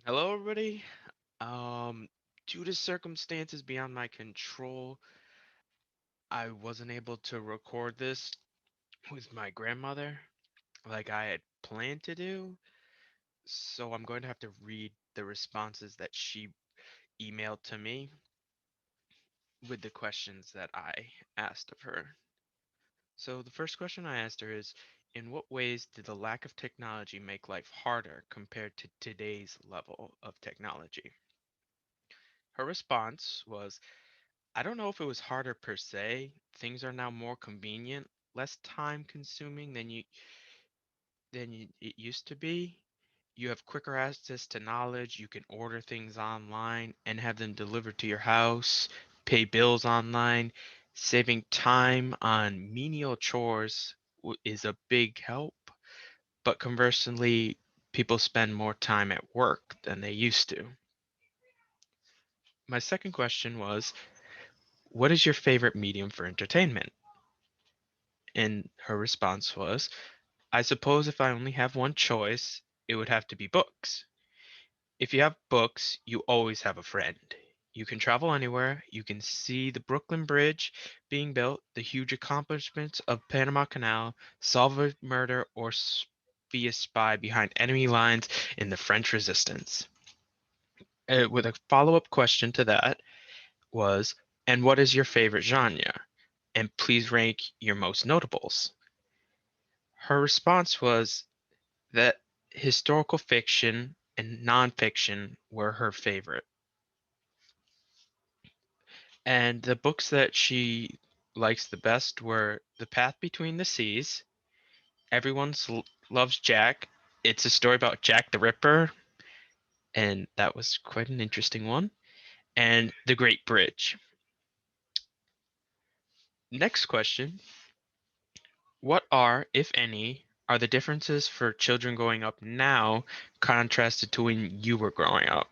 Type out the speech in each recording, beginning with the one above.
Hello, everybody. Um, Due to circumstances beyond my control, I wasn't able to record this with my grandmother like I had planned to do. So I'm going to have to read the responses that she emailed to me with the questions that I asked of her. So the first question I asked her is, in what ways did the lack of technology make life harder compared to today's level of technology? Her response was, I don't know if it was harder per se. Things are now more convenient, less time consuming it used to be. You have quicker access to knowledge. You can order things online and have them delivered to your house, pay bills online. Saving time on menial chores is a big help, but conversely, people spend more time at work than they used to. My second question was, what is your favorite medium for entertainment? And her response was, I suppose if I only have one choice, it would have to be books. If you have books, you always have a friend. You can travel anywhere, you can see the Brooklyn Bridge being built, the huge accomplishments of Panama Canal, solve a murder, or be a spy behind enemy lines in the French Resistance. With a follow up question to that was, and what is your favorite genre? And please rank your most notables. Her response was that historical fiction and nonfiction were her favorite. And the books that she likes the best were The Path Between the Seas, Loves Jack. It's a story about Jack the Ripper, and that was quite an interesting one. And The Great Bridge. Next question. What are, if any, are the differences for children growing up now contrasted to when you were growing up?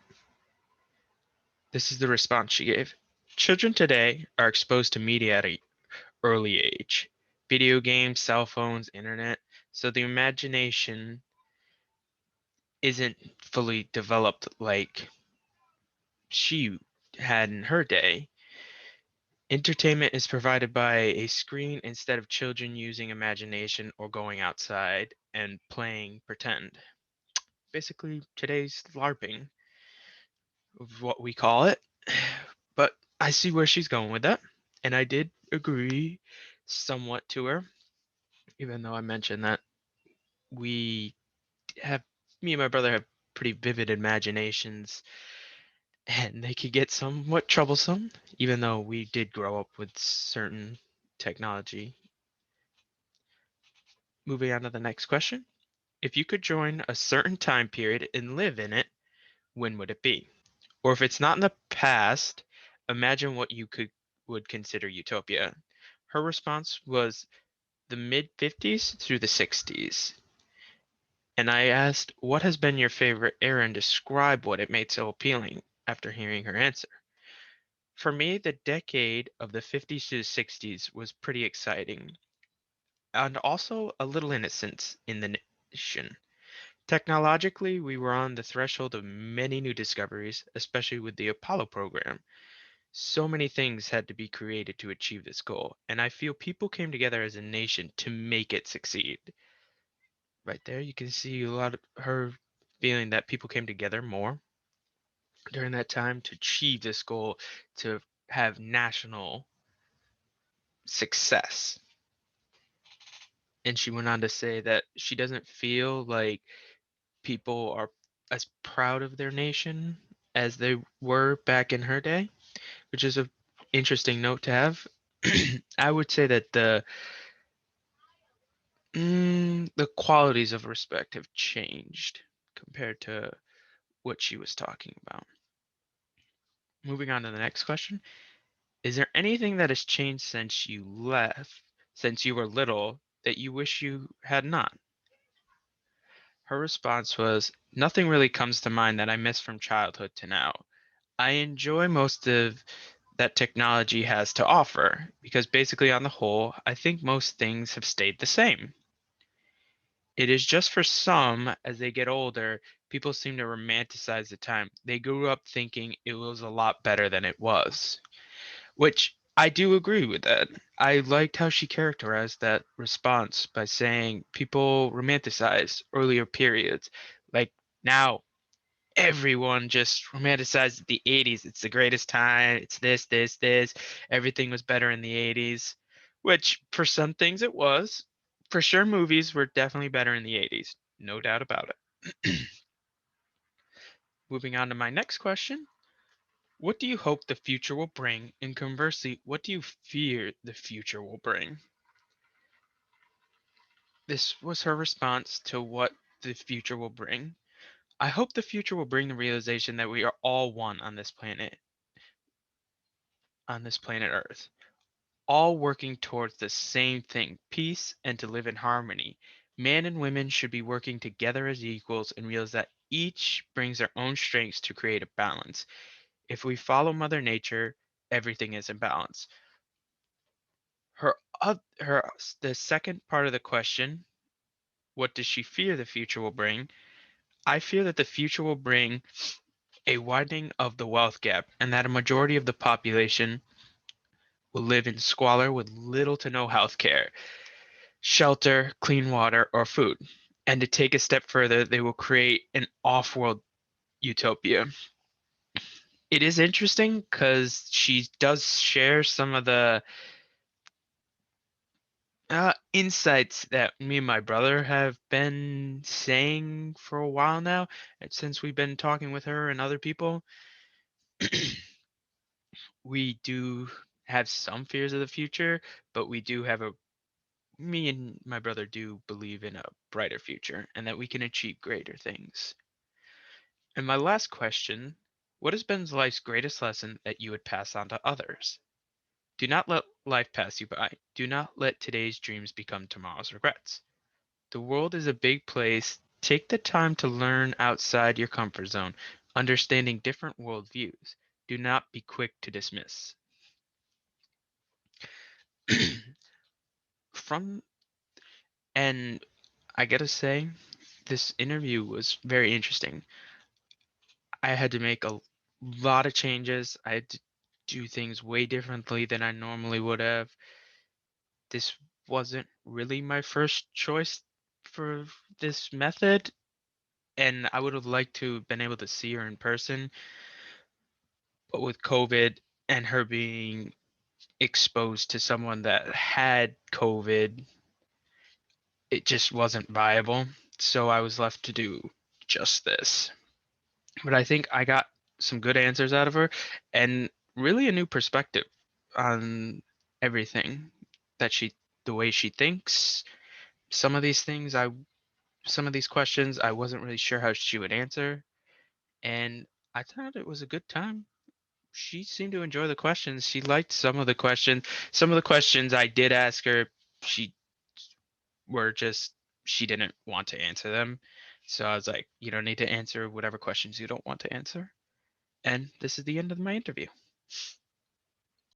This is the response she gave. Children today are exposed to media at an early age. Video games, cell phones, internet. So the imagination isn't fully developed like she had in her day. Entertainment is provided by a screen instead of children using imagination or going outside and playing pretend. Basically, today's LARPing, of what we call it. But I see where she's going with that. And I did agree somewhat to her, even though I mentioned that we have, me and my brother have pretty vivid imaginations and they could get somewhat troublesome, even though we did grow up with certain technology. Moving on to the next question. If you could join a certain time period and live in it, when would it be? Or if it's not in the past, imagine what you could would consider utopia. Her response was the mid 50s through the 60s. And I asked, what has been your favorite era and describe what it made so appealing after hearing her answer. For me, the decade of the 50s to the 60s was pretty exciting and also a little innocent in the nation. Technologically, we were on the threshold of many new discoveries, especially with the Apollo program. So many things had to be created to achieve this goal, and I feel people came together as a nation to make it succeed. Right there, you can see a lot of her feeling that people came together more during that time to achieve this goal, to have national success. And she went on to say that she doesn't feel like people are as proud of their nation as they were back in her day, which is a interesting note to have. I would say that the qualities of respect have changed compared to what she was talking about. Moving on to the next question. Is there anything that has changed since you were little, that you wish you had not? Her response was, nothing really comes to mind that I miss from childhood to now. I enjoy most of that technology has to offer because basically on the whole, I think most things have stayed the same. It is just for some, as they get older, people seem to romanticize the time. They grew up thinking it was a lot better than it was, which I do agree with that. I liked how she characterized that response by saying people romanticize earlier periods. Like now, everyone just romanticized the 80s. It's the greatest time. It's this. Everything was better in the 80s, which for some things it was. For sure, movies were definitely better in the 80s. No doubt about it. Moving on to my next question. What do you hope the future will bring? And conversely, what do you fear the future will bring? This was her response to what the future will bring. I hope the future will bring the realization that we are all one on this planet Earth, all working towards the same thing, peace and to live in harmony. Men and women should be working together as equals and realize that each brings their own strengths to create a balance. If we follow Mother Nature, everything is in balance. Her the second part of the question, what does she fear the future will bring? I fear that the future will bring a widening of the wealth gap and that a majority of the population will live in squalor with little to no health care, shelter, clean water, or food. And to take a step further, they will create an off world utopia. It is interesting because she does share some of the insights that me and my brother have been saying for a while now, and since we've been talking with her and other people. We do have some fears of the future, but we do have a me and my brother do believe in a brighter future and that we can achieve greater things. And my last question, what has been life's greatest lesson that you would pass on to others? Do not let life pass you by. Do not let today's dreams become tomorrow's regrets. The world is a big place. Take the time to learn outside your comfort zone, understanding different worldviews. Do not be quick to dismiss. From and I gotta say, this interview was very interesting. I had to make a lot of changes. I had to do things way differently than I normally would have. This wasn't really my first choice for this method, and I would have liked to have been able to see her in person, but with COVID and her being exposed to someone that had COVID, it just wasn't viable. So I was left to do just this. But I think I got some good answers out of her and really a new perspective on everything that the way she thinks. Some of these things some of these questions I wasn't really sure how she would answer, and I thought it was a good time. She seemed to enjoy the questions. She liked some of the questions. Some of the questions I did ask her, she were just she didn't want to answer them. So I was like, you don't need to answer whatever questions you don't want to answer. And this is the end of my interview.